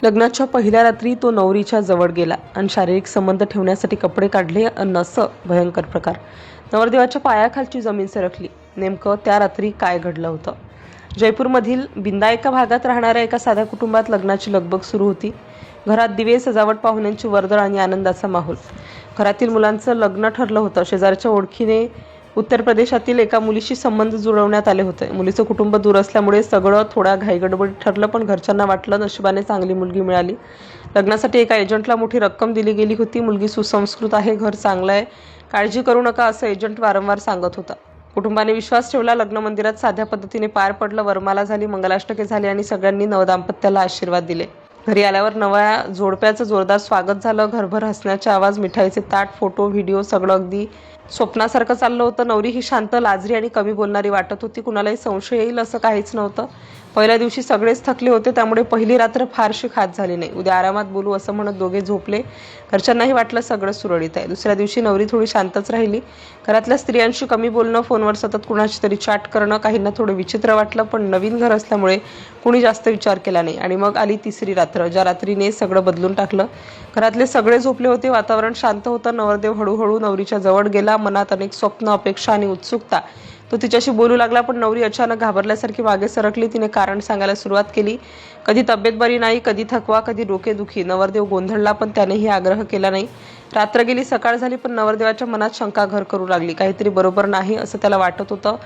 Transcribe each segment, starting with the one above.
लग्नाच्या पहिल्या रात्री तो नवरीच्या जवळ गेला आणि शारीरिक संबंध ठेवण्यासाठी कपडे काढले अन असं भयंकर प्रकार. नवरदेवाच्या पायाखालची जमीन सरकली. नेमकं त्या रात्री काय घडलं होतं? जयपूरमधील बिंदा एका भागात राहणाऱ्या एका साध्या कुटुंबात लग्नाची लगबग सुरू होती. घरात दिवे, सजावट, पाहुण्यांची वर्दळ आणि आनंदाचा माहोल. घरातील मुलांचं लग्न ठरलं होतं. शेजारच्या ओळखीने उत्तर प्रदेशातील एका मुलीशी संबंध जुळवण्यात आले होते. मुलीचं कुटुंब दूर असल्यामुळे सगळं थोड्या घाईगडबडीत ठरलं, पण घरच्यांना वाटलं नशिबाने चांगली मुलगी मिळाली. लग्नासाठी एका एजंटला मोठी रक्कम दिली गेली होती. मुलगी सुसंस्कृत आहे, घर चांगलं आहे, काळजी करू नका असं एजंट वारंवार सांगत होता. कुटुंबाने विश्वास ठेवला. लग्न मंदिरात साध्या पद्धतीने पार पडलं. वरमाला झाली, मंगलाष्टके झाली आणि सगळ्यांनी नवदाम्पत्याला आशीर्वाद दिले. घरी आल्यावर नव्या जोडप्याचं जोरदार स्वागत झालं. घरभर हसण्याचे आवाज, मिठाईचे ताट, फोटो, व्हिडिओ, सगळं अगदी स्वप्नासारखं चाललं होतं. नवरी ही शांत, लाजरी आणि कमी बोलणारी वाटत होती. कुणालाही संशय येईल असं काहीच नव्हतं. पहिल्या दिवशी सगळेच थकले होते, त्यामुळे पहिली रात्र फारशी खास झाली नाही. उद्या आरामात बोलू असं म्हणत दोघे झोपले. घरच्यांनाही वाटलं सगळं सुरळीत आहे. दुसऱ्या दिवशी नवरी थोडी शांतच राहिली. घरातल्या स्त्रियांशी कमी बोलणं, फोनवर सतत कुणाशी तरी चॅट करणं काहींना थोडं विचित्र वाटलं, पण नवीन घर असल्यामुळे कुणी जास्त विचार केला नाही. आणि मग आली तिसरी रात्र, ज्या रात्रीने सगळं बदलून टाकलं. घरातले सगळे झोपले होते. वातावरण शांत होतं. नवरदेव हळूहळू नवरीच्या जवळ गेला. मनात अनेक स्वप्न, अपेक्षा आणि उत्सुकता. तो तिच्याशी बोलू लागला, पण नवरी अचानक घाबरल्यासारखी मागे सरकली. तिने कारण सांगायला सुरुवात केली. कधी तब्येत बरी नाही, कधी थकवा, कधी डोकेदुखी. नवरदेव गोंधळला, पण त्यानेही आग्रह केला नाही. रात्र गेली, सकाळ झाली, पण नवरदेवाच्या मनात शंका घर करू लागली. काहीतरी बरोबर नाही असं त्याला वाटत होतं.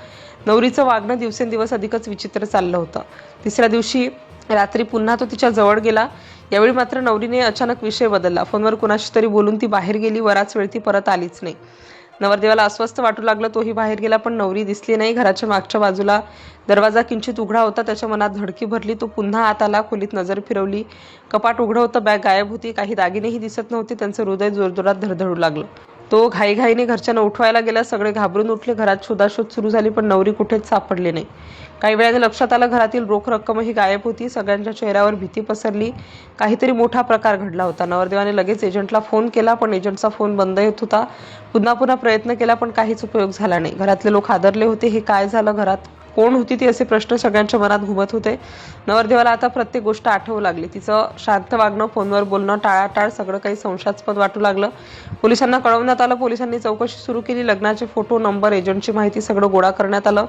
नवरीचं वागणं दिवसेंदिवस अधिकच विचित्र चाललं होतं. तिसऱ्या दिवशी रात्री पुन्हा तो तिच्या जवळ गेला. यावेळी मात्र नवरीने अचानक विषय बदलला. फोनवर कुणाशी तरी बोलून ती बाहेर गेली. बराच वेळ ती परत आलीच नाही. नवरदेवाला अस्वस्थ वाटू लागलं. तोही बाहेर गेला, पण नवरी दिसली नाही. घराच्या मागच्या बाजूला दरवाजा किंचित उघडा होता. त्याच्या मनात धडकी भरली. तो पुन्हा आत आला. खोलीत नजर फिरवली. कपाट उघडं होतं. बॅग गायब होती. काही दागिनेही दिसत नव्हते. त्यांचं हृदय जोरजोरात धडधडू लागलं. तो घाईघाईने घरच्यांना उठवायला गेला. सगळे घाबरून उठले. घरात शोधाशोध सुरू झाली, पण नवरी कुठेच सापडली नाही. काही वेळाने लक्षात आलं, घरातील रोख रक्कमही गायब होती. सगळ्यांच्या चेहऱ्यावर भीती पसरली. काहीतरी मोठा प्रकार घडला होता. नवरदेवाने लगेच एजंटला फोन केला, पण एजंटचा फोन बंद येत होता. पुन्हा पुन्हा प्रयत्न केला, पण काहीच उपयोग झाला नाही. घरातले लोक हादरले होते. हे काय झालं? घरात कोण होती ती? असे प्रश्न सगळ्यांच्या मनात घुमत होते. नवरदेवाला आता प्रत्येक गोष्ट आठवू लागली. तिचं शांत वागणं, फोनवर बोलणं, टाळाटाळ, सगळं काही संशयास्पद वाटू लागलं. पोलिसांना कळवण्यात आलं. पोलिसांनी चौकशी सुरू केली. लग्नाचे फोटो, नंबर, एजंटची माहिती सगळं गोळा करण्यात आलं.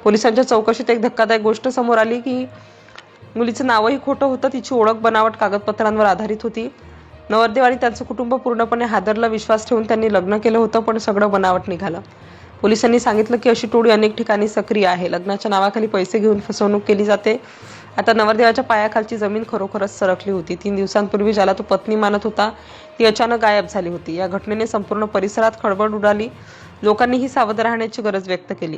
पोलिसांच्या चौकशीत एक धक्कादायक गोष्ट समोर आली की मुलीचं नावही खोटं होतं. तिची ओळख बनावट कागदपत्रांवर आधारित होती. नवरदेव आणि त्यांचं कुटुंब पूर्णपणे हादरलं. विश्वास ठेवून त्यांनी लग्न केलं होतं, पण सगळं बनावट निघालं. पोलिसांनी सांगितलं की अशी टोळी अनेक ठिकाणी सक्रिय आहे. लग्नाच्या नावाखाली पैसे घेऊन फसवणूक केली जाते. आता नवरदेवाच्या पायाखालची जमीन खरोखरच सरकली होती. 3 दिवसांपूर्वी ज्याला तो पत्नी मानत होता, ती अचानक गायब झाली होती. या घटनेने संपूर्ण परिसरात खळबळ उडाली. लोकांनीही सावध राहण्याची गरज व्यक्त केली.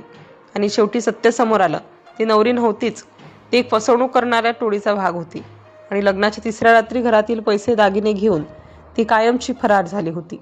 आणि शेवटी सत्य समोर आलं. ती नवरी नव्हतीच. ती एक फसवणूक करणाऱ्या टोळीचा भाग होती. आणि लग्नाच्या तिसऱ्या रात्री घरातील पैसे, दागिने घेऊन ती कायमची फरार झाली होती.